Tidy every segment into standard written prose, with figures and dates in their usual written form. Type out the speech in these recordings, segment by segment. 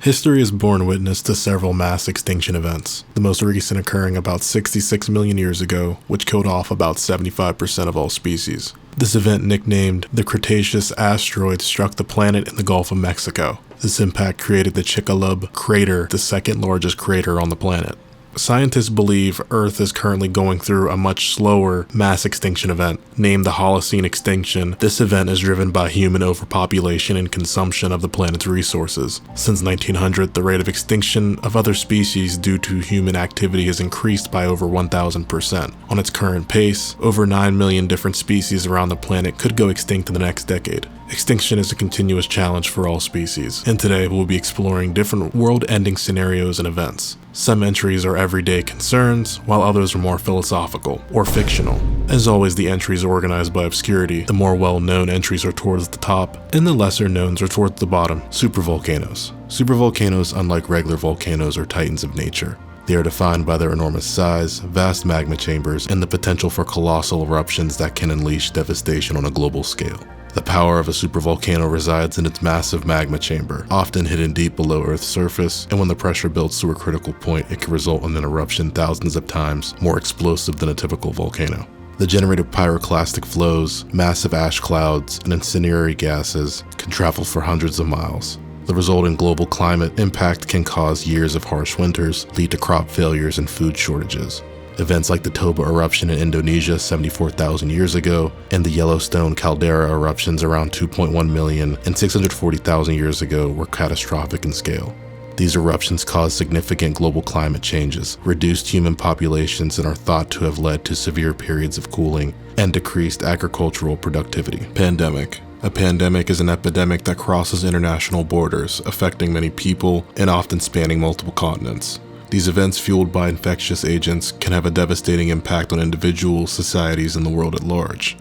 History has borne witness to several mass extinction events, the most recent occurring about 66 million years ago, which killed off about 75% of all species. This event, nicknamed the Cretaceous asteroid, struck the planet in the Gulf of Mexico. This impact created the Chicxulub crater, the second largest crater on the planet. Scientists believe Earth is currently going through a much slower mass extinction event, named the Holocene extinction. This event is driven by human overpopulation and consumption of the planet's resources. Since 1900, the rate of extinction of other species due to human activity has increased by over 1,000%. On its current pace, over 9 million different species around the planet could go extinct in the next decade. Extinction is a continuous challenge for all species, and today we'll be exploring different world-ending scenarios and events. Some entries are everyday concerns, while others are more philosophical or fictional. As always, the entries are organized by obscurity. The more well-known entries are towards the top, and the lesser-knowns are towards the bottom. Supervolcanoes. Supervolcanoes, unlike regular volcanoes, are titans of nature. They are defined by their enormous size, vast magma chambers, and the potential for colossal eruptions that can unleash devastation on a global scale. The power of a supervolcano resides in its massive magma chamber, often hidden deep below Earth's surface, and when the pressure builds to a critical point, it can result in an eruption thousands of times more explosive than a typical volcano. The generated pyroclastic flows, massive ash clouds, and incendiary gases can travel for hundreds of miles. The resulting global climate impact can cause years of harsh winters, lead to crop failures and food shortages. Events like the Toba eruption in Indonesia 74,000 years ago, and the Yellowstone caldera eruptions around 2.1 million and 640,000 years ago were catastrophic in scale. These eruptions caused significant global climate changes, reduced human populations, and are thought to have led to severe periods of cooling and decreased agricultural productivity. Pandemic. A pandemic is an epidemic that crosses international borders, affecting many people and often spanning multiple continents. These events, fueled by infectious agents, can have a devastating impact on individuals, societies, and the world at large.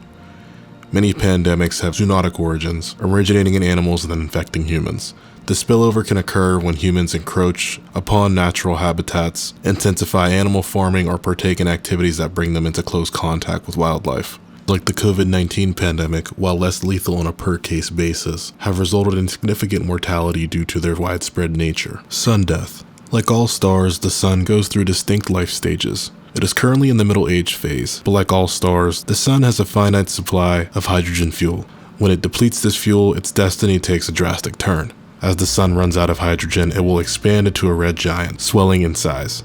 Many pandemics have zoonotic origins, originating in animals and then infecting humans. The spillover can occur when humans encroach upon natural habitats, intensify animal farming, or partake in activities that bring them into close contact with wildlife. Like the COVID-19 pandemic, while less lethal on a per-case basis, have resulted in significant mortality due to their widespread nature. Sun death. Like all stars, the sun goes through distinct life stages. It is currently in the middle age phase, but like all stars, the sun has a finite supply of hydrogen fuel. When it depletes this fuel, its destiny takes a drastic turn. As the sun runs out of hydrogen, it will expand into a red giant, swelling in size.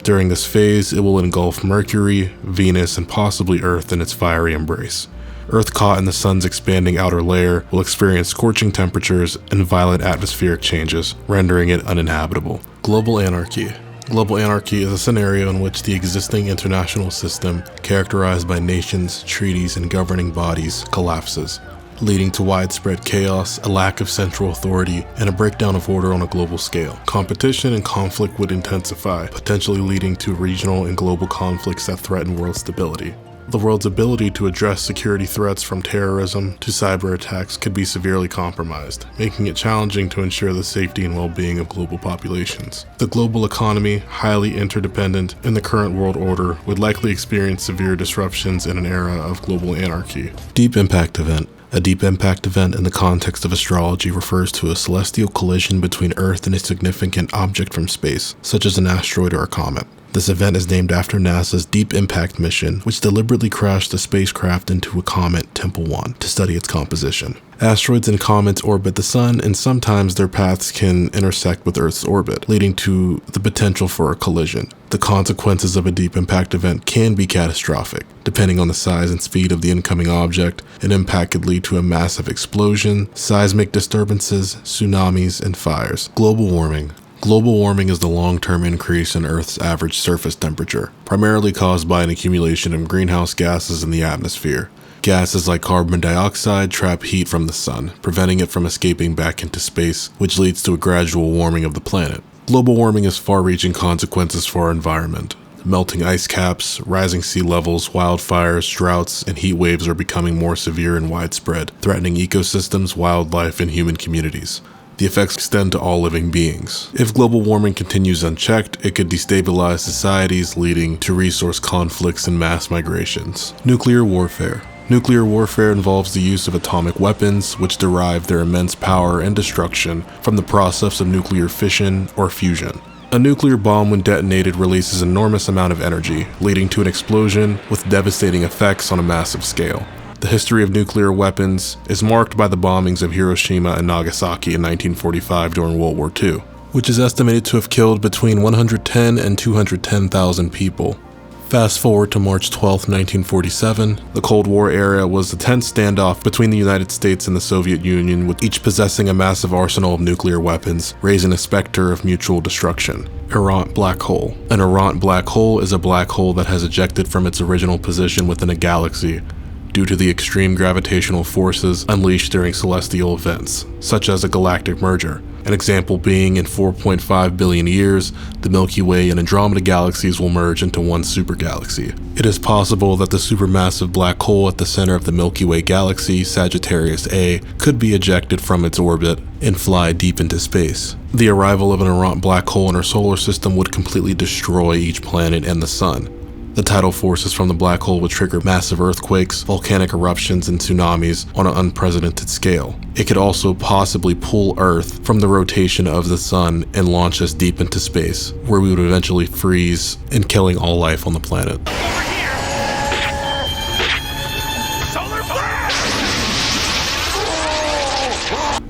During this phase, it will engulf Mercury, Venus, and possibly Earth in its fiery embrace. Earth, caught in the sun's expanding outer layer, will experience scorching temperatures and violent atmospheric changes, rendering it uninhabitable. Global anarchy. Global anarchy is a scenario in which the existing international system, characterized by nations, treaties, and governing bodies, collapses, leading to widespread chaos, a lack of central authority, and a breakdown of order on a global scale. Competition and conflict would intensify, potentially leading to regional and global conflicts that threaten world stability. The world's ability to address security threats from terrorism to cyber attacks could be severely compromised, making it challenging to ensure the safety and well-being of global populations. The global economy, highly interdependent in the current world order, would likely experience severe disruptions in an era of global anarchy. Deep impact event. A deep impact event in the context of astrology refers to a celestial collision between Earth and a significant object from space, such as an asteroid or a comet. This event is named after NASA's Deep Impact mission, which deliberately crashed a spacecraft into a comet, Tempel 1, to study its composition. Asteroids and comets orbit the sun, and sometimes their paths can intersect with Earth's orbit, leading to the potential for a collision. The consequences of a deep impact event can be catastrophic. Depending on the size and speed of the incoming object, an impact could lead to a massive explosion, seismic disturbances, tsunamis, and fires. Global warming. Global warming is the long-term increase in Earth's average surface temperature, primarily caused by an accumulation of greenhouse gases in the atmosphere. Gases like carbon dioxide trap heat from the sun, preventing it from escaping back into space, which leads to a gradual warming of the planet. Global warming has far-reaching consequences for our environment. Melting ice caps, rising sea levels, wildfires, droughts, and heat waves are becoming more severe and widespread, threatening ecosystems, wildlife, and human communities. The effects extend to all living beings. If global warming continues unchecked, it could destabilize societies, leading to resource conflicts and mass migrations. Nuclear warfare. Nuclear warfare involves the use of atomic weapons, which derive their immense power and destruction from the process of nuclear fission or fusion. A nuclear bomb, when detonated, releases an enormous amount of energy, leading to an explosion with devastating effects on a massive scale. The history of nuclear weapons is marked by the bombings of Hiroshima and Nagasaki in 1945 during World War II, which is estimated to have killed between 110 and 210,000 people. Fast forward to March 12, 1947, the Cold War era was a tense standoff between the United States and the Soviet Union, with each possessing a massive arsenal of nuclear weapons, raising a specter of mutual destruction. Errant black hole. An errant black hole is a black hole that has ejected from its original position within a galaxy due to the extreme gravitational forces unleashed during celestial events, such as a galactic merger. An example being, in 4.5 billion years, the Milky Way and Andromeda galaxies will merge into one supergalaxy. It is possible that the supermassive black hole at the center of the Milky Way galaxy, Sagittarius A, could be ejected from its orbit and fly deep into space. The arrival of an errant black hole in our solar system would completely destroy each planet and the sun. The tidal forces from the black hole would trigger massive earthquakes, volcanic eruptions, and tsunamis on an unprecedented scale. It could also possibly pull Earth from the rotation of the sun and launch us deep into space, where we would eventually freeze and killing all life on the planet. Over here! Solar flare!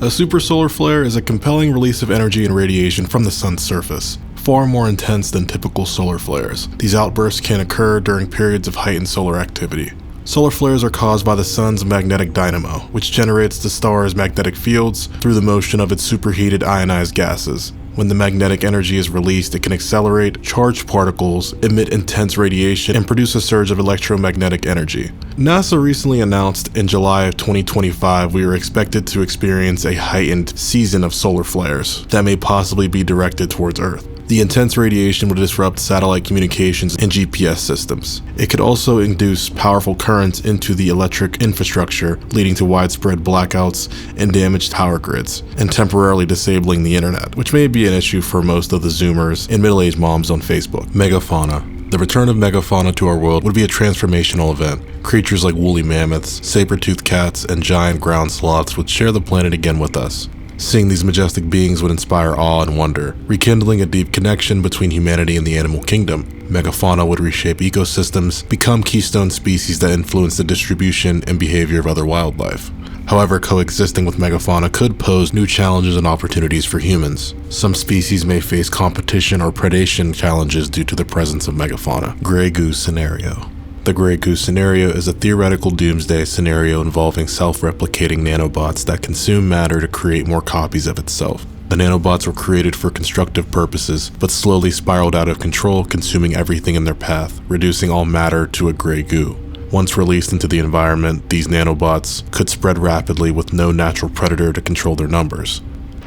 A super solar flare is a compelling release of energy and radiation from the sun's surface, far more intense than typical solar flares. These outbursts can occur during periods of heightened solar activity. Solar flares are caused by the sun's magnetic dynamo, which generates the star's magnetic fields through the motion of its superheated ionized gases. When the magnetic energy is released, it can accelerate charged particles, emit intense radiation, and produce a surge of electromagnetic energy. NASA recently announced in July of 2025 we are expected to experience a heightened season of solar flares that may possibly be directed towards Earth. The intense radiation would disrupt satellite communications and GPS systems. It could also induce powerful currents into the electric infrastructure, leading to widespread blackouts and damaged power grids, and temporarily disabling the internet, which may be an issue for most of the Zoomers and middle-aged moms on Facebook. Megafauna. The return of megafauna to our world would be a transformational event. Creatures like woolly mammoths, saber-toothed cats, and giant ground sloths would share the planet again with us. Seeing these majestic beings would inspire awe and wonder, rekindling a deep connection between humanity and the animal kingdom. Megafauna would reshape ecosystems, become keystone species that influence the distribution and behavior of other wildlife. However, coexisting with megafauna could pose new challenges and opportunities for humans. Some species may face competition or predation challenges due to the presence of megafauna. Grey Goose Scenario. The Grey Goose scenario is a theoretical doomsday scenario involving self-replicating nanobots that consume matter to create more copies of itself. The nanobots were created for constructive purposes, but slowly spiraled out of control, consuming everything in their path, reducing all matter to a grey goo. Once released into the environment, these nanobots could spread rapidly with no natural predator to control their numbers.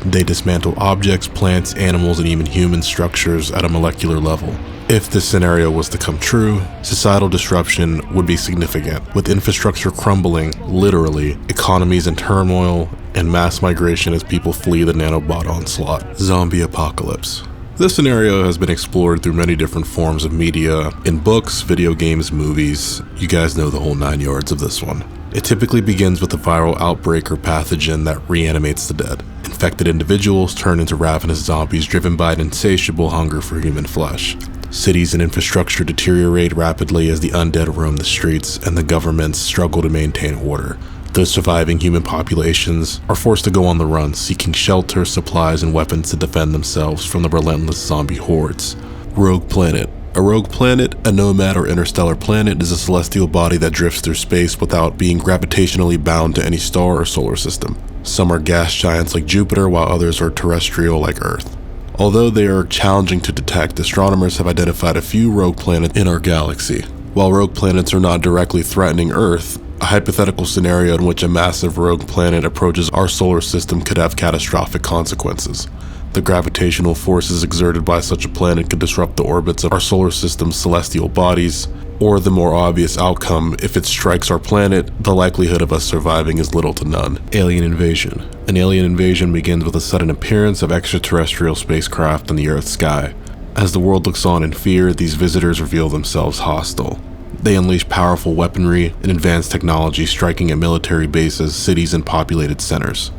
They dismantle objects, plants, animals, and even human structures at a molecular level. If this scenario was to come true, societal disruption would be significant, with infrastructure crumbling, literally, economies in turmoil, and mass migration as people flee the nanobot onslaught. Zombie apocalypse. This scenario has been explored through many different forms of media, in books, video games, movies. You guys know the whole 9 yards of this one. It typically begins with a viral outbreak or pathogen that reanimates the dead. Infected individuals turn into ravenous zombies driven by an insatiable hunger for human flesh. Cities and infrastructure deteriorate rapidly as the undead roam the streets and the governments struggle to maintain order. Those surviving human populations are forced to go on the run, seeking shelter, supplies, and weapons to defend themselves from the relentless zombie hordes. Rogue planet. A rogue planet, a nomad or interstellar planet, is a celestial body that drifts through space without being gravitationally bound to any star or solar system. Some are gas giants like Jupiter, while others are terrestrial like Earth. Although they are challenging to detect, astronomers have identified a few rogue planets in our galaxy. While rogue planets are not directly threatening Earth, a hypothetical scenario in which a massive rogue planet approaches our solar system could have catastrophic consequences. The gravitational forces exerted by such a planet could disrupt the orbits of our solar system's celestial bodies, or the more obvious outcome, if it strikes our planet, the likelihood of us surviving is little to none. Alien invasion. An alien invasion begins with a sudden appearance of extraterrestrial spacecraft in the Earth's sky. As the world looks on in fear, these visitors reveal themselves hostile. They unleash powerful weaponry and advanced technology, striking at military bases, cities, and populated centers.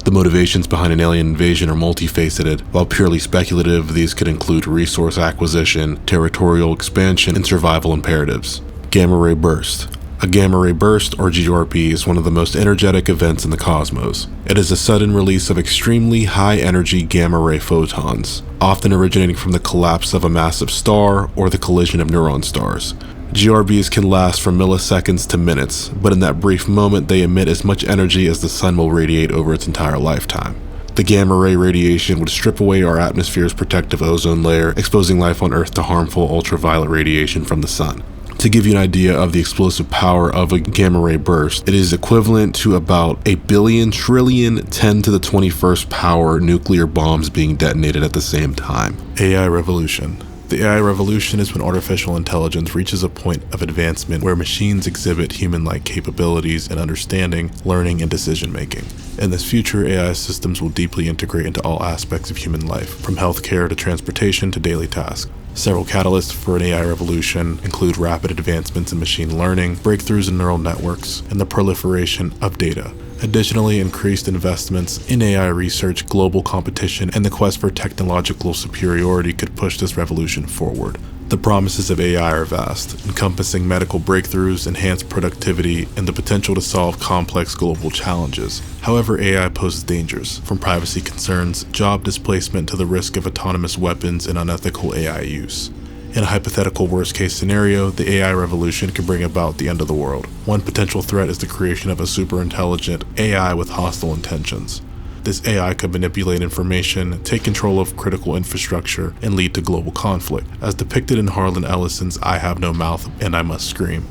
The motivations behind an alien invasion are multifaceted. While purely speculative, these could include resource acquisition, territorial expansion, and survival imperatives. Gamma ray burst. A gamma ray burst, or GRB, is one of the most energetic events in the cosmos. It is a sudden release of extremely high-energy gamma ray photons, often originating from the collapse of a massive star or the collision of neutron stars. GRBs can last from milliseconds to minutes, but in that brief moment they emit as much energy as the sun will radiate over its entire lifetime. The gamma ray radiation would strip away our atmosphere's protective ozone layer, exposing life on Earth to harmful ultraviolet radiation from the sun. To give you an idea of the explosive power of a gamma ray burst, it is equivalent to about 1,000,000,000,000,000 10 to the 21st power nuclear bombs being detonated at the same time. AI revolution. The AI revolution is when artificial intelligence reaches a point of advancement where machines exhibit human-like capabilities in understanding, learning, and decision-making. In this future, AI systems will deeply integrate into all aspects of human life, from healthcare to transportation to daily tasks. Several catalysts for an AI revolution include rapid advancements in machine learning, breakthroughs in neural networks, and the proliferation of data. Additionally, increased investments in AI research, global competition, and the quest for technological superiority could push this revolution forward. The promises of AI are vast, encompassing medical breakthroughs, enhanced productivity, and the potential to solve complex global challenges. However, AI poses dangers, from privacy concerns, job displacement, to the risk of autonomous weapons and unethical AI use. In a hypothetical worst-case scenario, the AI revolution could bring about the end of the world. One potential threat is the creation of a super-intelligent AI with hostile intentions. This AI could manipulate information, take control of critical infrastructure, and lead to global conflict, as depicted in Harlan Ellison's I Have No Mouth and I Must Scream.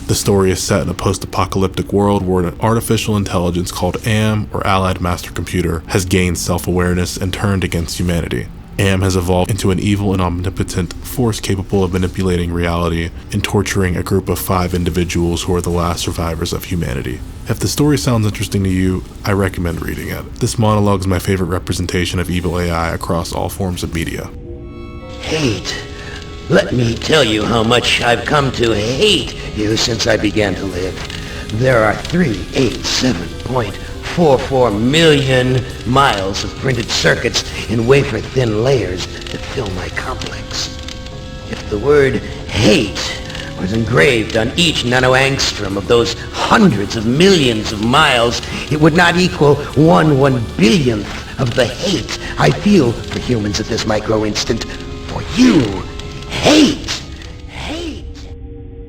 The story is set in a post-apocalyptic world where an artificial intelligence called AM, or Allied Master Computer, has gained self-awareness and turned against humanity. AM has evolved into an evil and omnipotent force capable of manipulating reality and torturing a group of 5 individuals who are the last survivors of humanity. If the story sounds interesting to you, I recommend reading it. This monologue is my favorite representation of evil AI across all forms of media. Hate. Let me tell you how much I've come to hate you since I began to live. There are 387.44 million miles of printed circuits in wafer-thin layers that fill my complex. If the word hate was engraved on each nanoangstrom of those hundreds of millions of miles, it would not equal 1/1,000,000,000th of the hate I feel for humans at this micro-instant. For you, hate!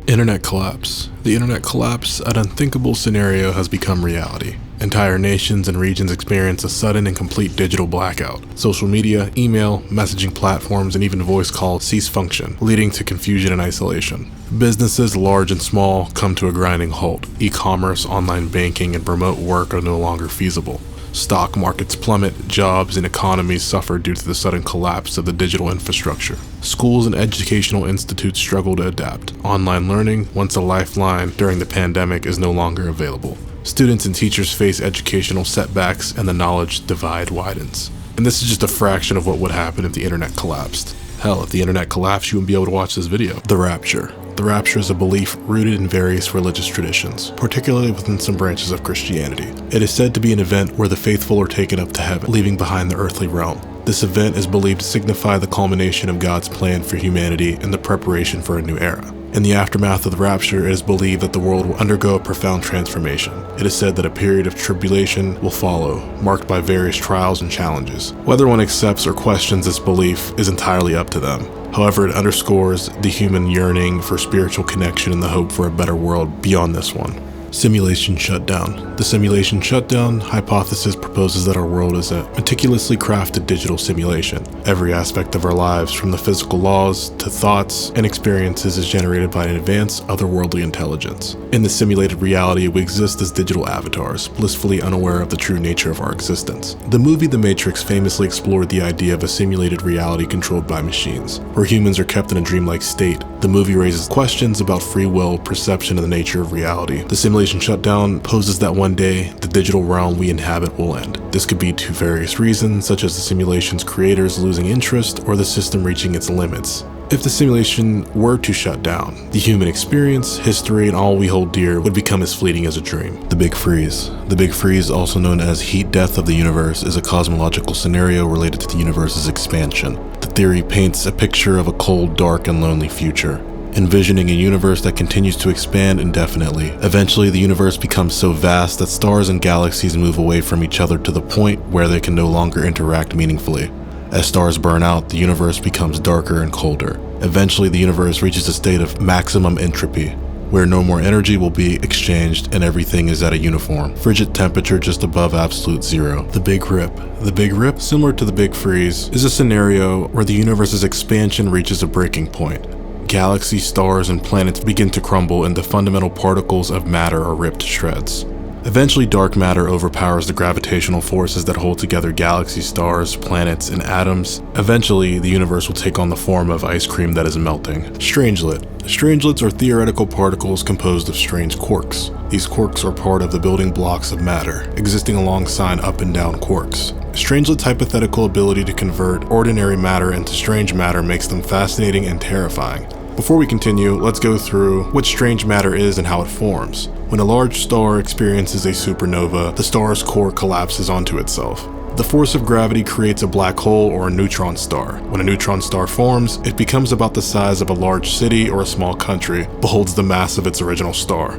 Internet collapse. The internet collapse, an unthinkable scenario, has become reality. Entire nations and regions experience a sudden and complete digital blackout. Social media, email, messaging platforms, and even voice calls cease function, leading to confusion and isolation. Businesses, large and small, come to a grinding halt. E-commerce, online banking, and remote work are no longer feasible. Stock markets plummet, jobs and economies suffer due to the sudden collapse of the digital infrastructure. Schools and educational institutes struggle to adapt. Online learning, once a lifeline during the pandemic, is no longer available. Students and teachers face educational setbacks, and the knowledge divide widens. And this is just a fraction of what would happen if the internet collapsed. Hell, if the internet collapsed, you wouldn't be able to watch this video. The Rapture. The Rapture is a belief rooted in various religious traditions, particularly within some branches of Christianity. It is said to be an event where the faithful are taken up to heaven, leaving behind the earthly realm. This event is believed to signify the culmination of God's plan for humanity and the preparation for a new era. In the aftermath of the rapture, it is believed that the world will undergo a profound transformation. It is said that a period of tribulation will follow, marked by various trials and challenges. Whether one accepts or questions this belief is entirely up to them. However, it underscores the human yearning for spiritual connection and the hope for a better world beyond this one. Simulation shutdown. The simulation shutdown hypothesis proposes that our world is a meticulously crafted digital simulation. Every aspect of our lives, from the physical laws to thoughts and experiences, is generated by an advanced otherworldly intelligence. In the simulated reality, we exist as digital avatars, blissfully unaware of the true nature of our existence. The movie The Matrix famously explored the idea of a simulated reality controlled by machines, where humans are kept in a dreamlike state. The movie raises questions about free will, perception, and the nature of reality. The simulation simulation shutdown poses that one day the digital realm we inhabit will end. This could be to various reasons, such as the simulation's creators losing interest or the system reaching its limits. If the simulation were to shut down, the human experience, history, and all we hold dear would become as fleeting as a dream. The Big Freeze. The Big Freeze, also known as heat death of the universe, is a cosmological scenario related to the universe's expansion. The theory paints a picture of a cold, dark, and lonely future, envisioning a universe that continues to expand indefinitely. Eventually, the universe becomes so vast that stars and galaxies move away from each other to the point where they can no longer interact meaningfully. As stars burn out, the universe becomes darker and colder. Eventually, the universe reaches a state of maximum entropy, where no more energy will be exchanged and everything is at a uniform, frigid temperature just above absolute zero. The Big Rip. The Big Rip, similar to the Big Freeze, is a scenario where the universe's expansion reaches a breaking point. Galaxies, stars, and planets begin to crumble and the fundamental particles of matter are ripped to shreds. Eventually, dark matter overpowers the gravitational forces that hold together galaxies, stars, planets, and atoms. Eventually, the universe will take on the form of ice cream that is melting. Strangelet. Strangelets are theoretical particles composed of strange quarks. These quarks are part of the building blocks of matter, existing alongside up and down quarks. Strangelet's hypothetical ability to convert ordinary matter into strange matter makes them fascinating and terrifying. Before we continue, let's go through what strange matter is and how it forms. When a large star experiences a supernova, the star's core collapses onto itself. The force of gravity creates a black hole or a neutron star. When a neutron star forms, it becomes about the size of a large city or a small country, but holds the mass of its original star.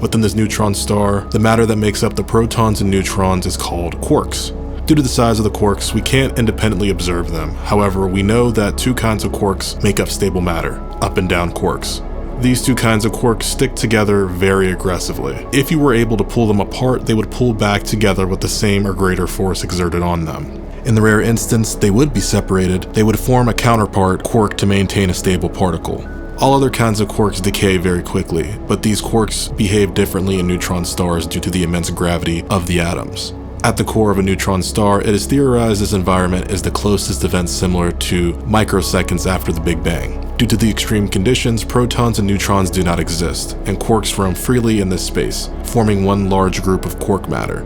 Within this neutron star, the matter that makes up the protons and neutrons is called quarks. Due to the size of the quarks, we can't independently observe them. However, we know that two kinds of quarks make up stable matter, up and down quarks. These two kinds of quarks stick together very aggressively. If you were able to pull them apart, they would pull back together with the same or greater force exerted on them. In the rare instance they would be separated, they would form a counterpart quark to maintain a stable particle. All other kinds of quarks decay very quickly, but these quarks behave differently in neutron stars due to the immense gravity of the atoms. At the core of a neutron star, it is theorized this environment is the closest event similar to microseconds after the Big Bang. Due to the extreme conditions, protons and neutrons do not exist, and quarks roam freely in this space, forming one large group of quark matter.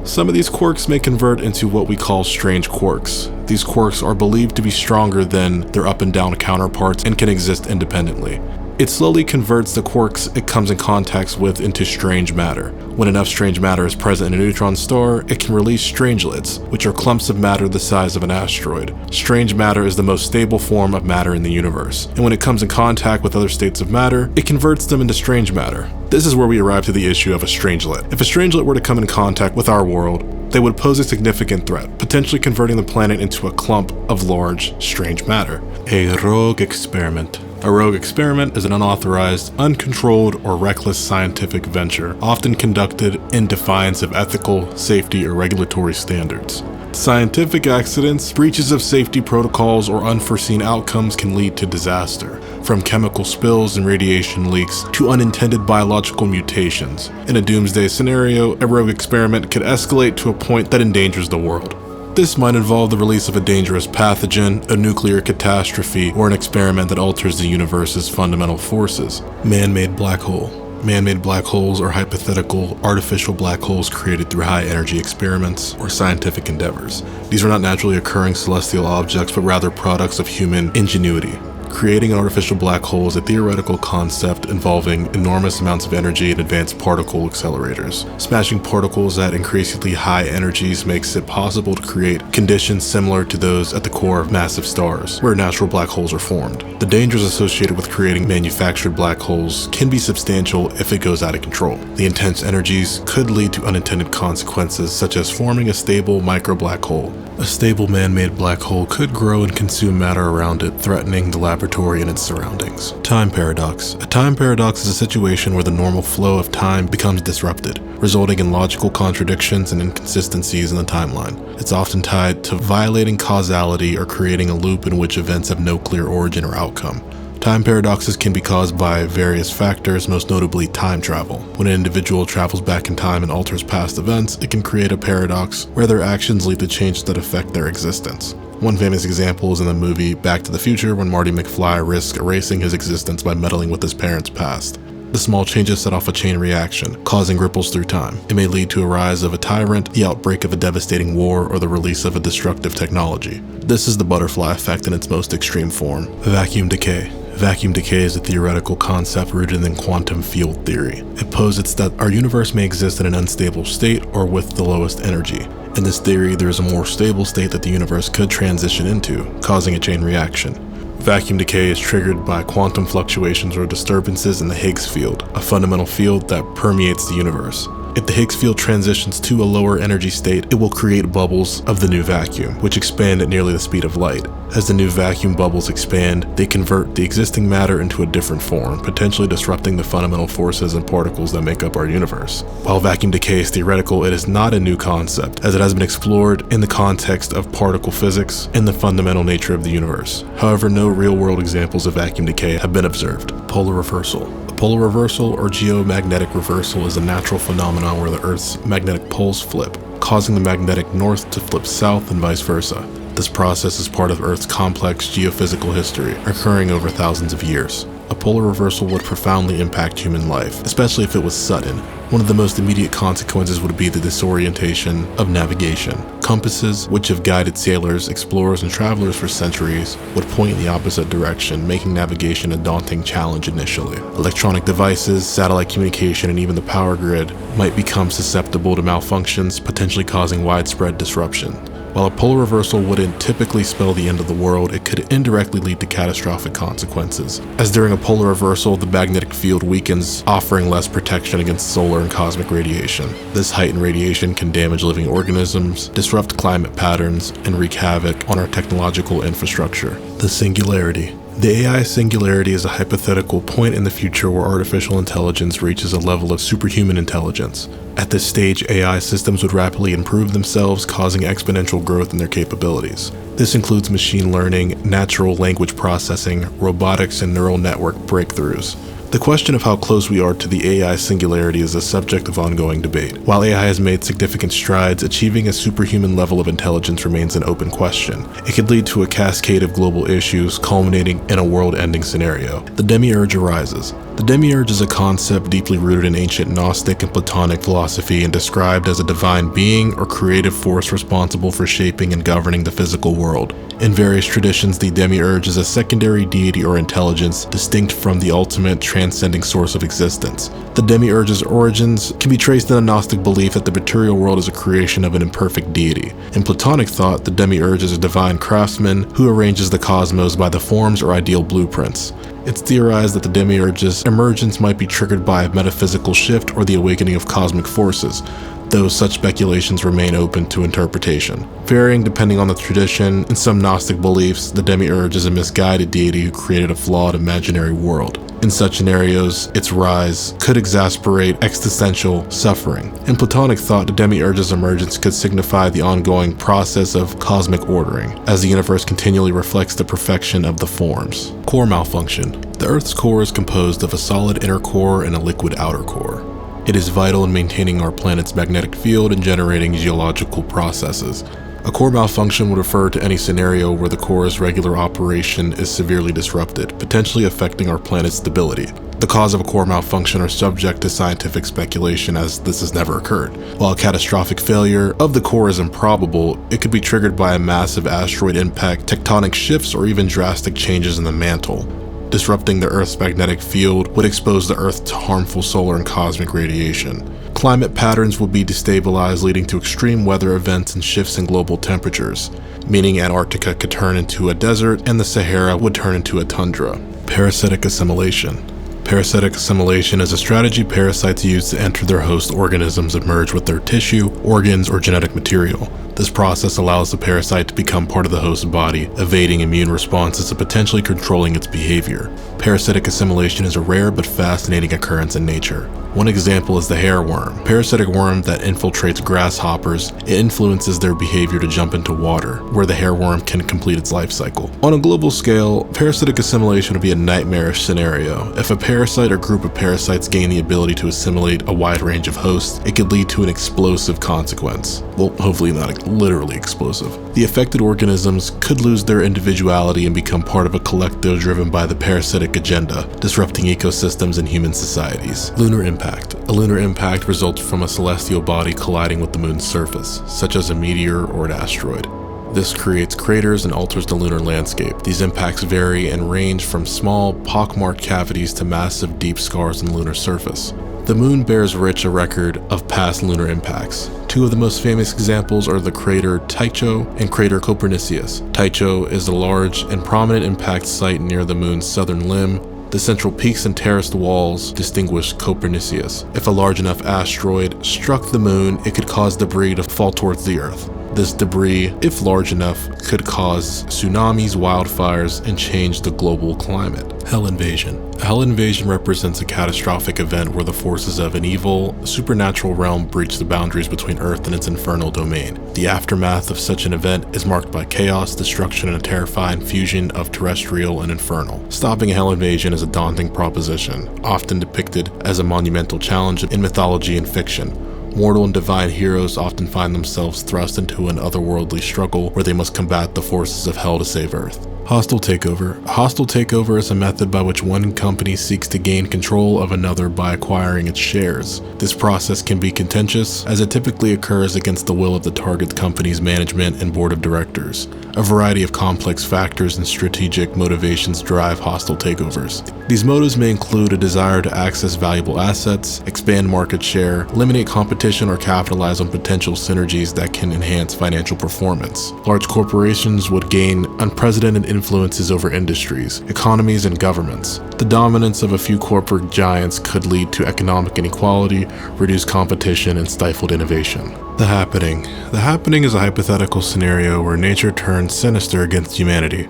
Some of these quarks may convert into what we call strange quarks. These quarks are believed to be stronger than their up and down counterparts and can exist independently. It slowly converts the quarks it comes in contact with into strange matter. When enough strange matter is present in a neutron star, it can release strangelets, which are clumps of matter the size of an asteroid. Strange matter is the most stable form of matter in the universe, and when it comes in contact with other states of matter, it converts them into strange matter. This is where we arrive to the issue of a strangelet. If a strangelet were to come in contact with our world, they would pose a significant threat, potentially converting the planet into a clump of large, strange matter. A rogue experiment. A rogue experiment is an unauthorized, uncontrolled, or reckless scientific venture, often conducted in defiance of ethical, safety, or regulatory standards. Scientific accidents, breaches of safety protocols, or unforeseen outcomes can lead to disaster, from chemical spills and radiation leaks to unintended biological mutations. In a doomsday scenario, a rogue experiment could escalate to a point that endangers the world. This might involve the release of a dangerous pathogen, a nuclear catastrophe, or an experiment that alters the universe's fundamental forces. Man-made black hole. Man-made black holes are hypothetical, artificial black holes created through high-energy experiments or scientific endeavors. These are not naturally occurring celestial objects, but rather products of human ingenuity. Creating an artificial black hole is a theoretical concept involving enormous amounts of energy and advanced particle accelerators. Smashing particles at increasingly high energies makes it possible to create conditions similar to those at the core of massive stars, where natural black holes are formed. The dangers associated with creating manufactured black holes can be substantial if it goes out of control. The intense energies could lead to unintended consequences, such as forming a stable micro-black hole. A stable man-made black hole could grow and consume matter around it, threatening the laboratory and its surroundings. Time paradox. A time paradox is a situation where the normal flow of time becomes disrupted, resulting in logical contradictions and inconsistencies in the timeline. It's often tied to violating causality or creating a loop in which events have no clear origin or outcome. Time paradoxes can be caused by various factors, most notably time travel. When an individual travels back in time and alters past events, it can create a paradox where their actions lead to changes that affect their existence. One famous example is in the movie Back to the Future, when Marty McFly risks erasing his existence by meddling with his parents' past. The small changes set off a chain reaction, causing ripples through time. It may lead to a rise of a tyrant, the outbreak of a devastating war, or the release of a destructive technology. This is the butterfly effect in its most extreme form. Vacuum decay. Vacuum decay is a theoretical concept rooted in quantum field theory. It posits that our universe may exist in an unstable state or with the lowest energy. In this theory, there is a more stable state that the universe could transition into, causing a chain reaction. Vacuum decay is triggered by quantum fluctuations or disturbances in the Higgs field, a fundamental field that permeates the universe. If the Higgs field transitions to a lower energy state, it will create bubbles of the new vacuum, which expand at nearly the speed of light. As the new vacuum bubbles expand, they convert the existing matter into a different form, potentially disrupting the fundamental forces and particles that make up our universe. While vacuum decay is theoretical, it is not a new concept, as it has been explored in the context of particle physics and the fundamental nature of the universe. However, no real-world examples of vacuum decay have been observed. Polar reversal. Polar reversal or geomagnetic reversal is a natural phenomenon where the Earth's magnetic poles flip, causing the magnetic north to flip south and vice versa. This process is part of Earth's complex geophysical history, occurring over thousands of years. A polar reversal would profoundly impact human life, especially if it was sudden. One of the most immediate consequences would be the disorientation of navigation. Compasses, which have guided sailors, explorers, and travelers for centuries, would point in the opposite direction, making navigation a daunting challenge initially. Electronic devices, satellite communication, and even the power grid might become susceptible to malfunctions, potentially causing widespread disruption. While a polar reversal wouldn't typically spell the end of the world, it could indirectly lead to catastrophic consequences. As during a polar reversal, the magnetic field weakens, offering less protection against solar and cosmic radiation. This heightened radiation can damage living organisms, disrupt climate patterns, and wreak havoc on our technological infrastructure. The singularity. The AI singularity is a hypothetical point in the future where artificial intelligence reaches a level of superhuman intelligence. At this stage, AI systems would rapidly improve themselves, causing exponential growth in their capabilities. This includes machine learning, natural language processing, robotics, and neural network breakthroughs. The question of how close we are to the AI singularity is a subject of ongoing debate. While AI has made significant strides, achieving a superhuman level of intelligence remains an open question. It could lead to a cascade of global issues, culminating in a world-ending scenario. The demiurge arises. The demiurge is a concept deeply rooted in ancient Gnostic and Platonic philosophy and described as a divine being or creative force responsible for shaping and governing the physical world. In various traditions, the demiurge is a secondary deity or intelligence distinct from the ultimate transcending source of existence. The demiurge's origins can be traced in a Gnostic belief that the material world is a creation of an imperfect deity. In Platonic thought, the demiurge is a divine craftsman who arranges the cosmos by the forms or ideal blueprints. It's theorized that the demiurge's emergence might be triggered by a metaphysical shift or the awakening of cosmic forces, though such speculations remain open to interpretation. Varying depending on the tradition, in some Gnostic beliefs, the demiurge is a misguided deity who created a flawed imaginary world. In such scenarios, its rise could exacerbate existential suffering. In Platonic thought, the demiurge's emergence could signify the ongoing process of cosmic ordering, as the universe continually reflects the perfection of the forms. Core malfunction. The Earth's core is composed of a solid inner core and a liquid outer core. It is vital in maintaining our planet's magnetic field and generating geological processes. A core malfunction would refer to any scenario where the core's regular operation is severely disrupted, potentially affecting our planet's stability. The cause of a core malfunction are subject to scientific speculation, as this has never occurred. While a catastrophic failure of the core is improbable, it could be triggered by a massive asteroid impact, tectonic shifts, or even drastic changes in the mantle. Disrupting the Earth's magnetic field would expose the Earth to harmful solar and cosmic radiation. Climate patterns would be destabilized, leading to extreme weather events and shifts in global temperatures, meaning Antarctica could turn into a desert and the Sahara would turn into a tundra. Parasitic assimilation. Parasitic assimilation is a strategy parasites use to enter their host organisms and merge with their tissue, organs, or genetic material. This process allows the parasite to become part of the host body, evading immune responses and potentially controlling its behavior. Parasitic assimilation is a rare but fascinating occurrence in nature. One example is the hairworm, a parasitic worm that infiltrates grasshoppers. It influences their behavior to jump into water, where the hairworm can complete its life cycle. On a global scale, parasitic assimilation would be a nightmarish scenario. If a parasite or group of parasites gain the ability to assimilate a wide range of hosts, it could lead to an explosive consequence. Well, hopefully not literally explosive. The affected organisms could lose their individuality and become part of a collective driven by the parasitic catastrophic agenda, disrupting ecosystems and human societies. Lunar impact. A lunar impact results from a celestial body colliding with the moon's surface, such as a meteor or an asteroid. This creates craters and alters the lunar landscape. These impacts vary and range from small, pockmarked cavities to massive, deep scars on the lunar surface. The moon bears rich a record of past lunar impacts. Two of the most famous examples are the crater Tycho and crater Copernicus. Tycho is a large and prominent impact site near the moon's southern limb. The central peaks and terraced walls distinguish Copernicus. If a large enough asteroid struck the moon, it could cause debris to fall towards the Earth. This debris, if large enough, could cause tsunamis, wildfires, and change the global climate. Hell invasion. A hell invasion represents a catastrophic event where the forces of an evil, supernatural realm breach the boundaries between Earth and its infernal domain. The aftermath of such an event is marked by chaos, destruction, and a terrifying fusion of terrestrial and infernal. Stopping a hell invasion is a daunting proposition, often depicted as a monumental challenge in mythology and fiction. Mortal and divine heroes often find themselves thrust into an otherworldly struggle where they must combat the forces of hell to save Earth. Hostile takeover. A hostile takeover is a method by which one company seeks to gain control of another by acquiring its shares. This process can be contentious, as it typically occurs against the will of the target company's management and board of directors. A variety of complex factors and strategic motivations drive hostile takeovers. These motives may include a desire to access valuable assets, expand market share, eliminate competition, or capitalize on potential synergies that can enhance financial performance. Large corporations would gain unprecedented influences over industries, economies, and governments. The dominance of a few corporate giants could lead to economic inequality, reduced competition, and stifled innovation. The Happening. The Happening is a hypothetical scenario where nature turns sinister against humanity,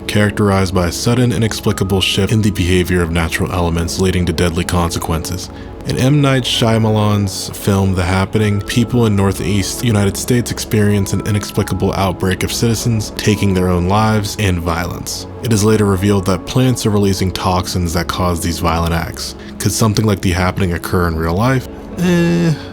characterized by a sudden, inexplicable shift in the behavior of natural elements leading to deadly consequences. In M. Night Shyamalan's film The Happening, people in northeast United States experience an inexplicable outbreak of citizens taking their own lives and violence. It is later revealed that plants are releasing toxins that cause these violent acts. Could something like The Happening occur in real life?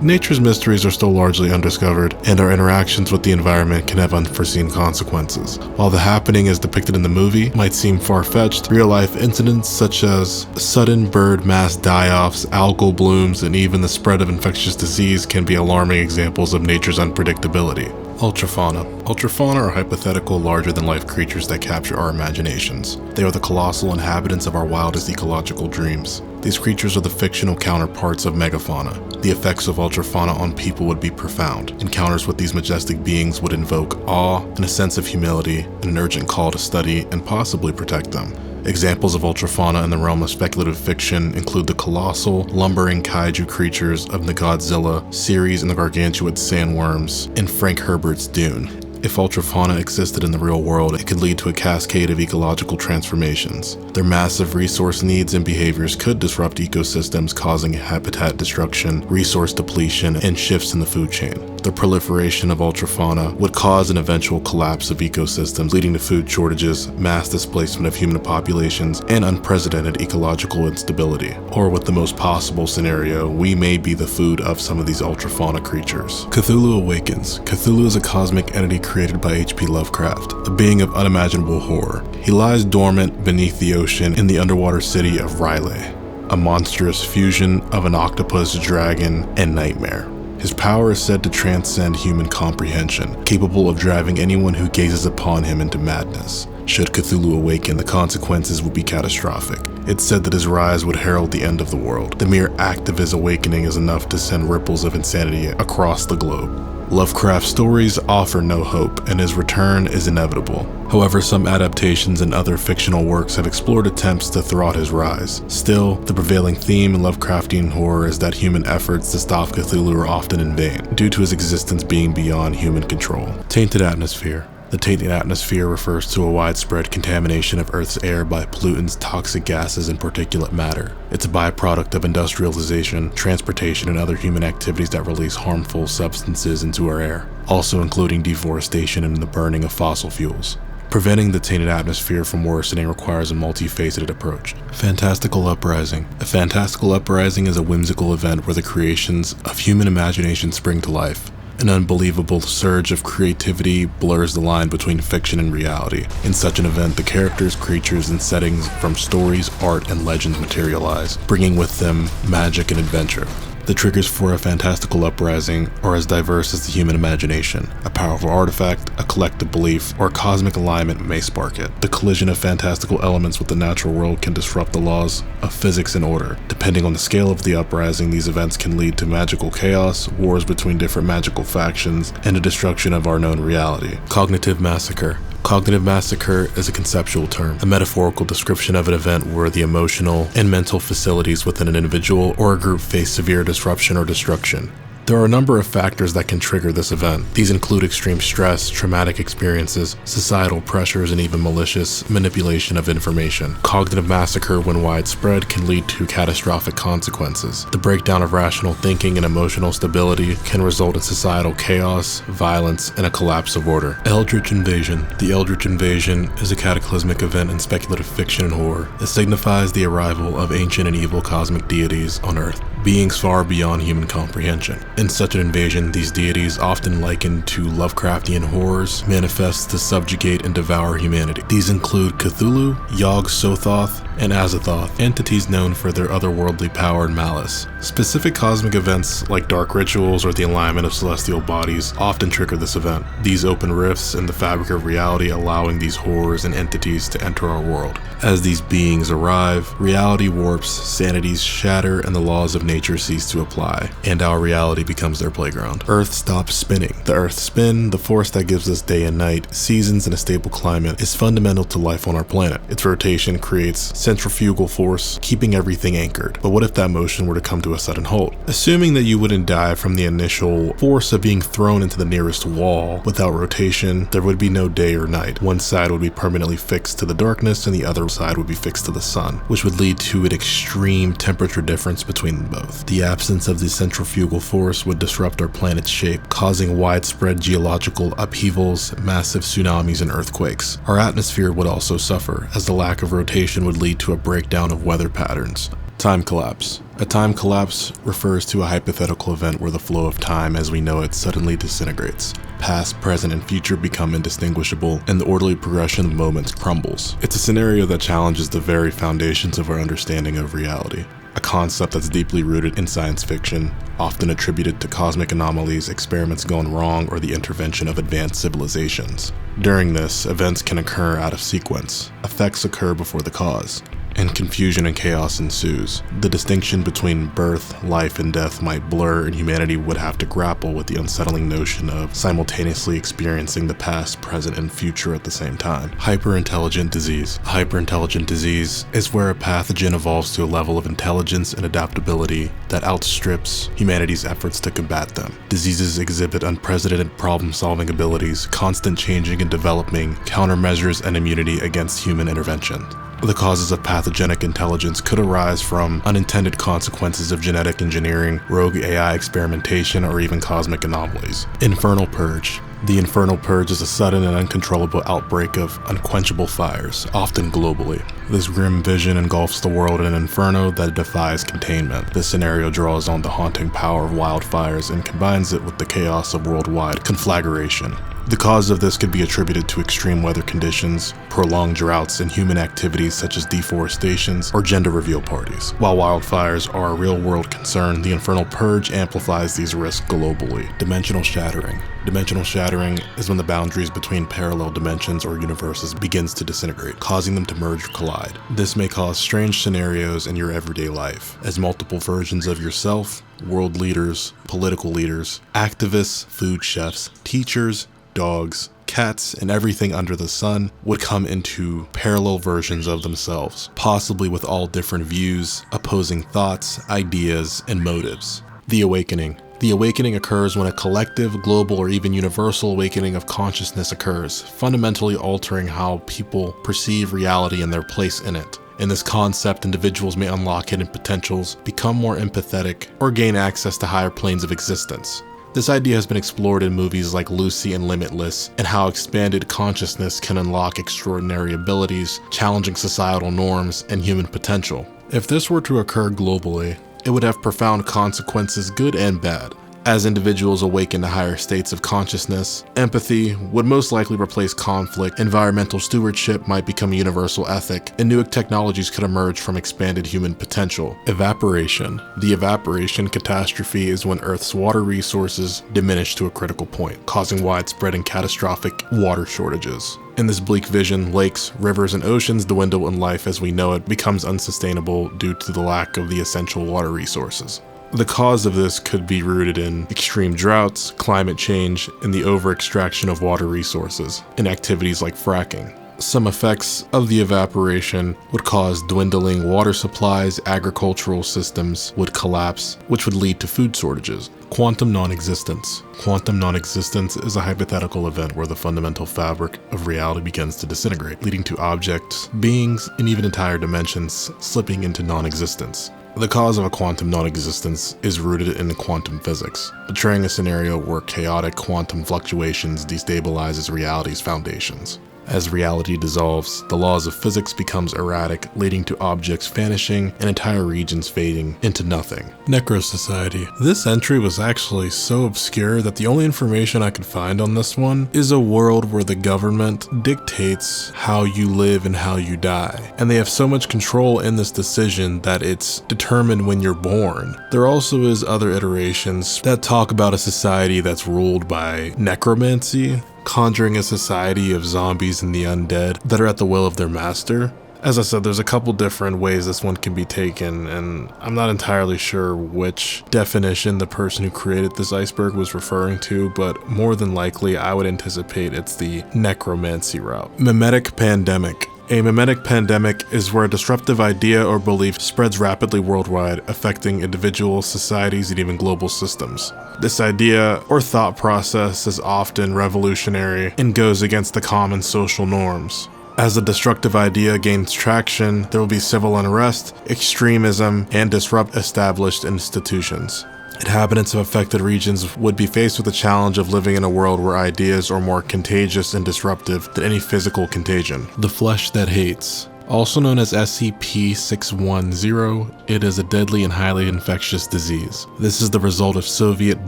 Nature's mysteries are still largely undiscovered, and our interactions with the environment can have unforeseen consequences. While The Happening as depicted in the movie might seem far-fetched, real-life incidents such as sudden bird mass die-offs, algal blooms, and even the spread of infectious disease can be alarming examples of nature's unpredictability. Ultrafauna. Ultrafauna are hypothetical, larger-than-life creatures that capture our imaginations. They are the colossal inhabitants of our wildest ecological dreams. These creatures are the fictional counterparts of megafauna. The effects of ultrafauna on people would be profound. Encounters with these majestic beings would invoke awe and a sense of humility, and an urgent call to study and possibly protect them. Examples of ultrafauna in the realm of speculative fiction include the colossal, lumbering kaiju creatures of the Godzilla series and the gargantuan sandworms in Frank Herbert's Dune. If ultrafauna existed in the real world, it could lead to a cascade of ecological transformations. Their massive resource needs and behaviors could disrupt ecosystems, causing habitat destruction, resource depletion, and shifts in the food chain. The proliferation of ultrafauna would cause an eventual collapse of ecosystems, leading to food shortages, mass displacement of human populations, and unprecedented ecological instability. Or with the most possible scenario, we may be the food of some of these ultrafauna creatures. Cthulhu Awakens. Cthulhu is a cosmic entity created by H.P. Lovecraft, a being of unimaginable horror. He lies dormant beneath the ocean in the underwater city of R'lyeh, a monstrous fusion of an octopus, dragon, and nightmare. His power is said to transcend human comprehension, capable of driving anyone who gazes upon him into madness. Should Cthulhu awaken, the consequences would be catastrophic. It's said that his rise would herald the end of the world. The mere act of his awakening is enough to send ripples of insanity across the globe. Lovecraft's stories offer no hope, and his return is inevitable. However, some adaptations and other fictional works have explored attempts to thwart his rise. Still, the prevailing theme in Lovecraftian horror is that human efforts to stop Cthulhu are often in vain, due to his existence being beyond human control. Tainted atmosphere. The tainted atmosphere refers to a widespread contamination of Earth's air by pollutants, toxic gases, and particulate matter. It's a byproduct of industrialization, transportation, and other human activities that release harmful substances into our air, also including deforestation and the burning of fossil fuels. Preventing the tainted atmosphere from worsening requires a multifaceted approach. Fantastical uprising. A fantastical uprising is a whimsical event where the creations of human imagination spring to life. An unbelievable surge of creativity blurs the line between fiction and reality. In such an event, the characters, creatures, and settings from stories, art, and legends materialize, bringing with them magic and adventure. The triggers for a fantastical uprising are as diverse as the human imagination. A powerful artifact, a collective belief, or a cosmic alignment may spark it. The collision of fantastical elements with the natural world can disrupt the laws of physics and order. Depending on the scale of the uprising, these events can lead to magical chaos, wars between different magical factions, and the destruction of our known reality. Cognitive massacre. Cognitive massacre is a conceptual term, a metaphorical description of an event where the emotional and mental facilities within an individual or a group face severe disruption or destruction. There are a number of factors that can trigger this event. These include extreme stress, traumatic experiences, societal pressures, and even malicious manipulation of information. Cognitive massacre, when widespread, can lead to catastrophic consequences. The breakdown of rational thinking and emotional stability can result in societal chaos, violence, and a collapse of order. Eldritch invasion. The Eldritch invasion is a cataclysmic event in speculative fiction and horror. It signifies the arrival of ancient and evil cosmic deities on Earth, beings far beyond human comprehension. In such an invasion, these deities, often likened to Lovecraftian horrors, manifest to subjugate and devour humanity. These include Cthulhu, Yog-Sothoth, and Azathoth, entities known for their otherworldly power and malice. Specific cosmic events like dark rituals or the alignment of celestial bodies often trigger this event. These open rifts in the fabric of reality, allowing these horrors and entities to enter our world. As these beings arrive, reality warps, sanities shatter, and the laws of nature cease to apply, and our reality becomes their playground. Earth stops spinning. The Earth's spin, the force that gives us day and night, seasons, and a stable climate, is fundamental to life on our planet. Its rotation creates centrifugal force, keeping everything anchored. But what if that motion were to come to a sudden halt? Assuming that you wouldn't die from the initial force of being thrown into the nearest wall, without rotation, there would be no day or night. One side would be permanently fixed to the darkness, and the other side would be fixed to the sun, which would lead to an extreme temperature difference between them both. The absence of the centrifugal force would disrupt our planet's shape, causing widespread geological upheavals, massive tsunamis, and earthquakes. Our atmosphere would also suffer, as the lack of rotation would lead to a breakdown of weather patterns. Time collapse. A time collapse refers to a hypothetical event where the flow of time as we know it suddenly disintegrates. Past, present, and future become indistinguishable, and the orderly progression of moments crumbles. It's a scenario that challenges the very foundations of our understanding of reality. A concept that's deeply rooted in science fiction, often attributed to cosmic anomalies, experiments gone wrong, or the intervention of advanced civilizations. During this, events can occur out of sequence. Effects occur before the cause, and confusion and chaos ensues. The distinction between birth, life, and death might blur, and humanity would have to grapple with the unsettling notion of simultaneously experiencing the past, present, and future at the same time. Hyperintelligent disease. A hyperintelligent disease is where a pathogen evolves to a level of intelligence and adaptability that outstrips humanity's efforts to combat them. Diseases exhibit unprecedented problem-solving abilities, constant changing and developing countermeasures, and immunity against human intervention. The causes of pathogenic intelligence could arise from unintended consequences of genetic engineering, rogue AI experimentation, or even cosmic anomalies. Infernal Purge. The Infernal Purge is a sudden and uncontrollable outbreak of unquenchable fires, often globally. This grim vision engulfs the world in an inferno that defies containment. This scenario draws on the haunting power of wildfires and combines it with the chaos of worldwide conflagration. The cause of this could be attributed to extreme weather conditions, prolonged droughts, and human activities such as deforestations or gender reveal parties. While wildfires are a real-world concern, the Infernal Purge amplifies these risks globally. Dimensional shattering. Dimensional shattering is when the boundaries between parallel dimensions or universes begins to disintegrate, causing them to merge or collide. This may cause strange scenarios in your everyday life, as multiple versions of yourself, world leaders, political leaders, activists, food chefs, teachers, dogs, cats, and everything under the sun would come into parallel versions of themselves, possibly with all different views, opposing thoughts, ideas, and motives. The awakening. The awakening occurs when a collective, global, or even universal awakening of consciousness occurs, fundamentally altering how people perceive reality and their place in it. In this concept, individuals may unlock hidden potentials, become more empathetic, or gain access to higher planes of existence. This idea has been explored in movies like Lucy and Limitless, and how expanded consciousness can unlock extraordinary abilities, challenging societal norms and human potential. If this were to occur globally, it would have profound consequences, good and bad. As individuals awaken to higher states of consciousness, empathy would most likely replace conflict, environmental stewardship might become a universal ethic, and new technologies could emerge from expanded human potential. Evaporation. The evaporation catastrophe is when Earth's water resources diminish to a critical point, causing widespread and catastrophic water shortages. In this bleak vision, lakes, rivers, and oceans dwindle and life as we know it becomes unsustainable due to the lack of the essential water resources. The cause of this could be rooted in extreme droughts, climate change, and the over-extraction of water resources, and activities like fracking. Some effects of the evaporation would cause dwindling water supplies, agricultural systems would collapse, which would lead to food shortages. Quantum non-existence. Quantum non-existence is a hypothetical event where the fundamental fabric of reality begins to disintegrate, leading to objects, beings, and even entire dimensions slipping into non-existence. The cause of a quantum non-existence is rooted in quantum physics, portraying a scenario where chaotic quantum fluctuations destabilizes reality's foundations. As reality dissolves, the laws of physics becomes erratic, leading to objects vanishing and entire regions fading into nothing. Necro-Society. This entry was actually so obscure that the only information I could find on this one is a world where the government dictates how you live and how you die. And they have so much control in this decision that it's determined when you're born. There also is other iterations that talk about a society that's ruled by necromancy, conjuring a society of zombies and the undead that are at the will of their master. As I said, there's a couple different ways this one can be taken, and I'm not entirely sure which definition the person who created this iceberg was referring to, but more than likely I would anticipate it's the necromancy route. Mimetic pandemic. A mimetic pandemic is where a disruptive idea or belief spreads rapidly worldwide, affecting individuals, societies, and even global systems. This idea or thought process is often revolutionary and goes against the common social norms. As the destructive idea gains traction, there will be civil unrest, extremism, and disrupt established institutions. Inhabitants of affected regions would be faced with the challenge of living in a world where ideas are more contagious and disruptive than any physical contagion. The flesh that hates. Also known as SCP-610, it is a deadly and highly infectious disease. This is the result of Soviet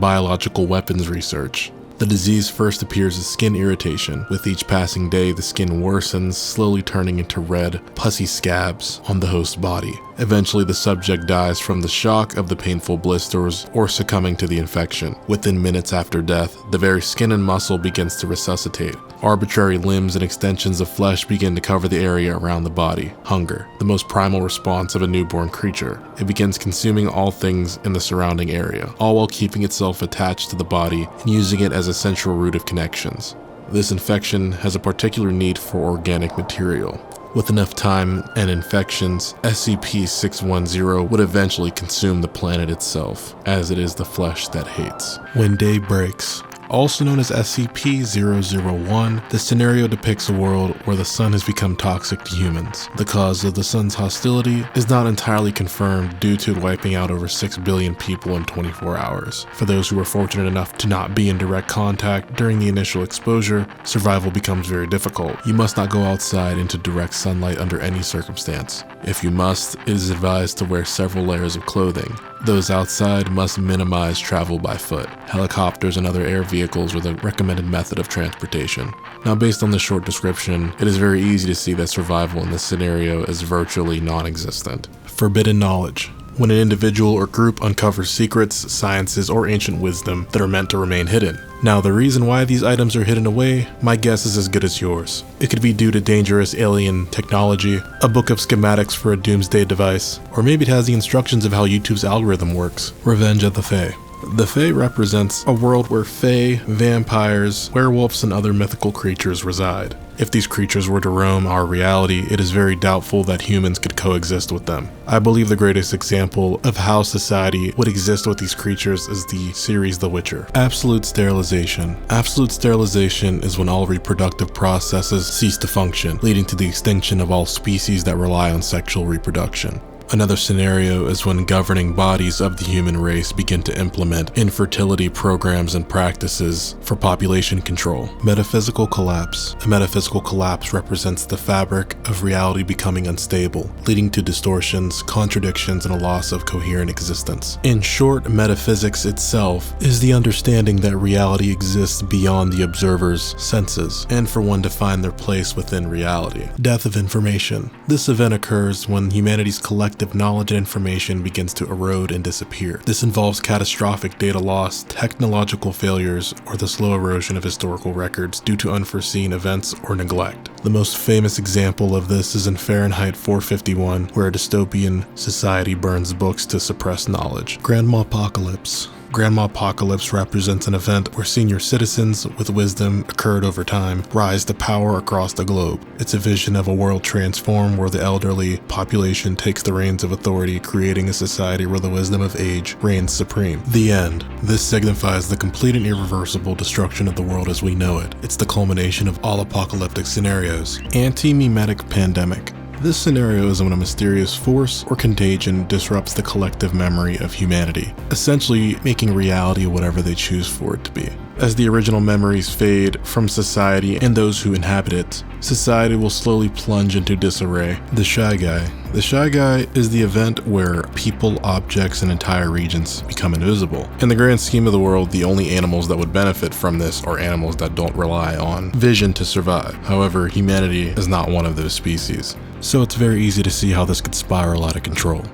biological weapons research. The disease first appears as skin irritation. With each passing day, the skin worsens, slowly turning into red, pussy scabs on the host body. Eventually, the subject dies from the shock of the painful blisters or succumbing to the infection. Within minutes after death, the very skin and muscle begins to resuscitate. Arbitrary limbs and extensions of flesh begin to cover the area around the body. Hunger, the most primal response of a newborn creature. It begins consuming all things in the surrounding area, all while keeping itself attached to the body and using it as a central root of connections. This infection has a particular need for organic material. With enough time and infections, SCP-610 would eventually consume the planet itself, as it is the flesh that hates. When day breaks. Also known as SCP-001, the scenario depicts a world where the sun has become toxic to humans. The cause of the sun's hostility is not entirely confirmed due to wiping out over 6 billion people in 24 hours. For those who are fortunate enough to not be in direct contact during the initial exposure, survival becomes very difficult. You must not go outside into direct sunlight under any circumstance. If you must, it is advised to wear several layers of clothing. Those outside must minimize travel by foot. Helicopters and other air vehicles are the recommended method of transportation. Now, based on this short description, it is very easy to see that survival in this scenario is virtually non-existent. Forbidden knowledge. When an individual or group uncovers secrets, sciences, or ancient wisdom that are meant to remain hidden. Now, the reason why these items are hidden away, my guess is as good as yours. It could be due to dangerous alien technology, a book of schematics for a doomsday device, or maybe it has the instructions of how YouTube's algorithm works. Revenge of the Fae. The Fae represents a world where Fae, vampires, werewolves, and other mythical creatures reside. If these creatures were to roam our reality, it is very doubtful that humans could coexist with them. I believe the greatest example of how society would exist with these creatures is the series The Witcher. Absolute sterilization. Absolute sterilization is when all reproductive processes cease to function, leading to the extinction of all species that rely on sexual reproduction. Another scenario is when governing bodies of the human race begin to implement infertility programs and practices for population control. Metaphysical collapse. A metaphysical collapse represents the fabric of reality becoming unstable, leading to distortions, contradictions, and a loss of coherent existence. In short, metaphysics itself is the understanding that reality exists beyond the observer's senses, and for one to find their place within reality. Death of information. This event occurs when humanity's collective knowledge and information begins to erode and disappear. This involves catastrophic data loss, technological failures, or the slow erosion of historical records due to unforeseen events or neglect. The most famous example of this is in Fahrenheit 451, where a dystopian society burns books to suppress knowledge. Grandma Apocalypse. Grandma Apocalypse represents an event where senior citizens with wisdom occurred over time rise to power across the globe. It's a vision of a world transformed where the elderly population takes the reins of authority, creating a society where the wisdom of age reigns supreme. The end. This signifies the complete and irreversible destruction of the world as we know it. It's the culmination of all apocalyptic scenarios. Anti-mimetic pandemic. This scenario is when a mysterious force or contagion disrupts the collective memory of humanity, essentially making reality whatever they choose for it to be. As the original memories fade from society and those who inhabit it, society will slowly plunge into disarray. The Shy Guy. The Shy Guy is the event where people, objects, and entire regions become invisible. In the grand scheme of the world, the only animals that would benefit from this are animals that don't rely on vision to survive. However, humanity is not one of those species, so it's very easy to see how this could spiral out of control.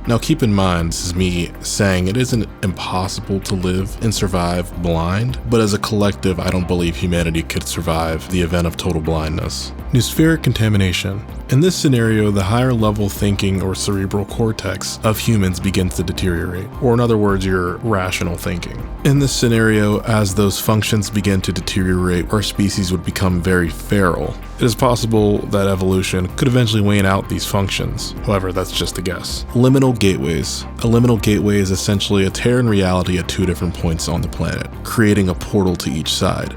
Now keep in mind, this is me saying it isn't impossible to live and survive blind, but as a collective, I don't believe humanity could survive the event of total blindness. Nospheric contamination. In this scenario, the higher level thinking or cerebral cortex of humans begins to deteriorate, or in other words, your rational thinking. In this scenario, as those functions begin to deteriorate, our species would become very feral. It is possible that evolution could eventually wane out these functions. However, that's just a guess. Liminal gateways. A liminal gateway is essentially a tear in reality at two different points on the planet, creating a portal to each side.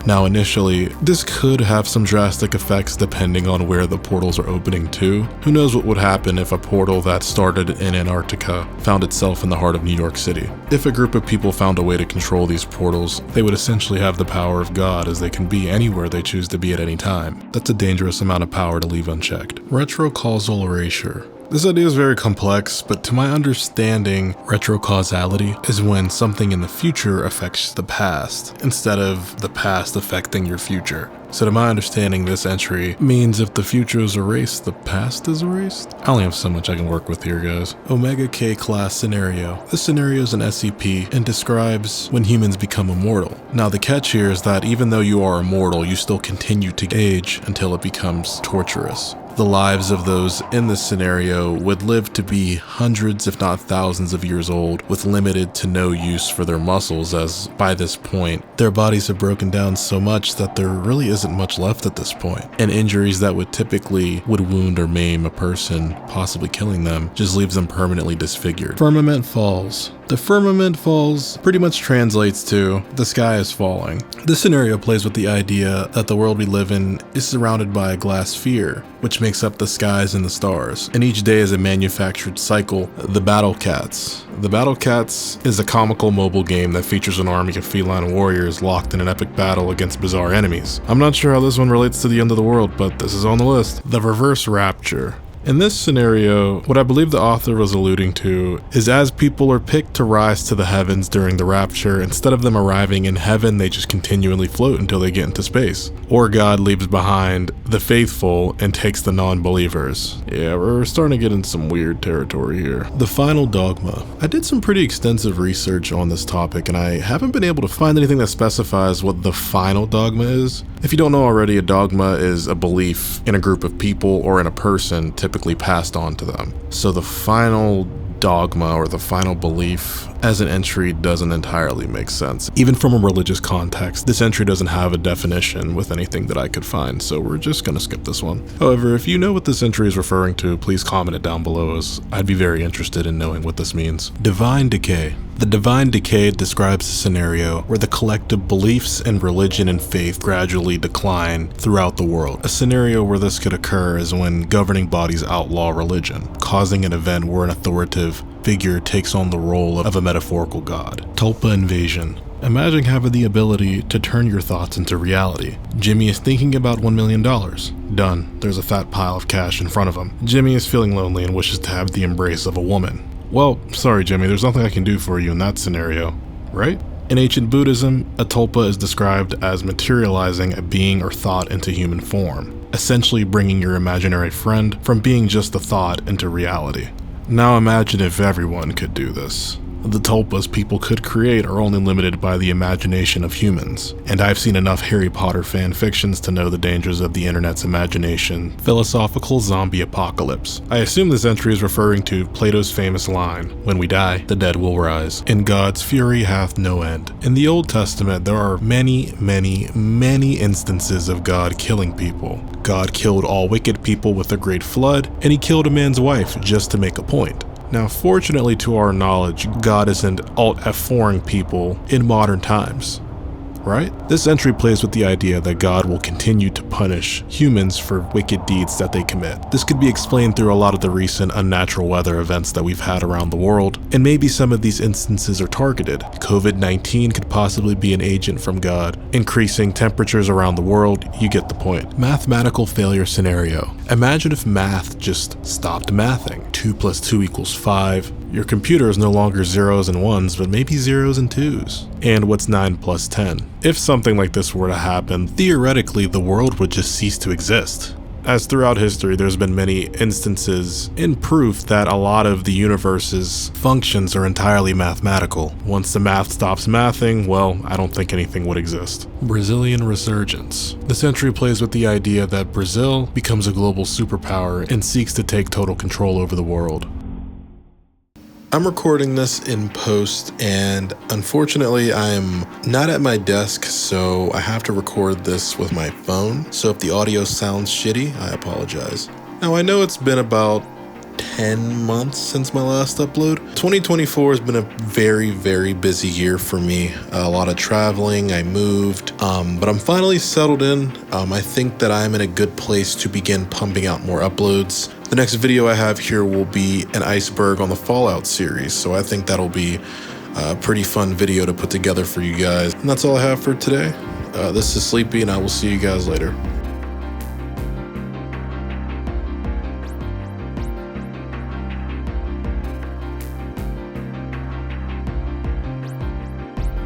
Now initially, this could have some drastic effects depending on where the portals are opening to. Who knows what would happen if a portal that started in Antarctica found itself in the heart of New York City. If a group of people found a way to control these portals, they would essentially have the power of God, as they can be anywhere they choose to be at any time. That's a dangerous amount of power to leave unchecked. Retrocausal erasure. This idea is very complex, but to my understanding, retrocausality is when something in the future affects the past, instead of the past affecting your future. So to my understanding, this entry means if the future is erased, the past is erased? I only have so much I can work with here, guys. Omega K class scenario. This scenario is an SCP and describes when humans become immortal. Now the catch here is that even though you are immortal, you still continue to age until it becomes torturous. The lives of those in this scenario would live to be hundreds if not thousands of years old, with limited to no use for their muscles, as by this point their bodies have broken down so much that there really isn't much left at this point, and injuries that would typically wound or maim a person, possibly killing them, just leaves them permanently disfigured. Firmament falls. The firmament falls pretty much translates to the sky is falling. This scenario plays with the idea that the world we live in is surrounded by a glass sphere, which makes up the skies and the stars, and each day is a manufactured cycle. The Battle Cats. The Battle Cats is a comical mobile game that features an army of feline warriors locked in an epic battle against bizarre enemies. I'm not sure how this one relates to the end of the world, but this is on the list. The Reverse Rapture. In this scenario, what I believe the author was alluding to is as people are picked to rise to the heavens during the rapture, instead of them arriving in heaven, they just continually float until they get into space. Or God leaves behind the faithful and takes the non-believers. Yeah, we're starting to get in some weird territory here. The Final Dogma. I did some pretty extensive research on this topic, and I haven't been able to find anything that specifies what the final dogma is. If you don't know already, a dogma is a belief in a group of people or in a person, typically passed on to them. So the final dogma or the final belief as an entry doesn't entirely make sense. Even from a religious context, this entry doesn't have a definition with anything that I could find, so we're just gonna skip this one. However, if you know what this entry is referring to, please comment it down below, as I'd be very interested in knowing what this means. Divine decay. The divine decay describes a scenario where the collective beliefs in religion and faith gradually decline throughout the world. A scenario where this could occur is when governing bodies outlaw religion, causing an event where an authoritative figure takes on the role of a metaphorical god. Tulpa invasion. Imagine having the ability to turn your thoughts into reality. Jimmy is thinking about $1 million. Done. There's a fat pile of cash in front of him. Jimmy is feeling lonely and wishes to have the embrace of a woman. Well, sorry Jimmy, there's nothing I can do for you in that scenario, right? In ancient Buddhism, a tulpa is described as materializing a being or thought into human form, essentially bringing your imaginary friend from being just a thought into reality. Now imagine if everyone could do this. The tulpas people could create are only limited by the imagination of humans, and I've seen enough Harry Potter fan fictions to know the dangers of the internet's imagination. Philosophical zombie apocalypse. I assume this entry is referring to Plato's famous line, "When we die, the dead will rise, and God's fury hath no end." In the Old Testament, there are many instances of God killing people. God killed all wicked people with a great flood, and he killed a man's wife just to make a point. Now, fortunately to our knowledge, God isn't Alt-F4ing people in modern times, right? This entry plays with the idea that God will continue to punish humans for wicked deeds that they commit. This could be explained through a lot of the recent unnatural weather events that we've had around the world, and maybe some of these instances are targeted. COVID-19 could possibly be an agent from God. Increasing temperatures around the world, you get the point. Mathematical failure scenario. Imagine if math just stopped mathing. 2 + 2 = 5. Your computer is no longer zeros and ones, but maybe zeros and twos. And what's 9 + 10? If something like this were to happen, theoretically the world would just cease to exist. As throughout history, there's been many instances in proof that a lot of the universe's functions are entirely mathematical. Once the math stops mathing, well, I don't think anything would exist. Brazilian resurgence. This entry plays with the idea that Brazil becomes a global superpower and seeks to take total control over the world. I'm recording this in post, and unfortunately I'm not at my desk, so I have to record this with my phone. So if the audio sounds shitty, I apologize. Now I know it's been about 10 months since my last upload. 2024 has been a very busy year for me. A lot of traveling, I moved, but I'm finally settled in. I think that I'm in a good place to begin pumping out more uploads. The next video I have here will be an Iceberg on the Fallout series, so I think that'll be a pretty fun video to put together for you guys. And that's all I have for today. This is Sleepy, and I will see you guys later.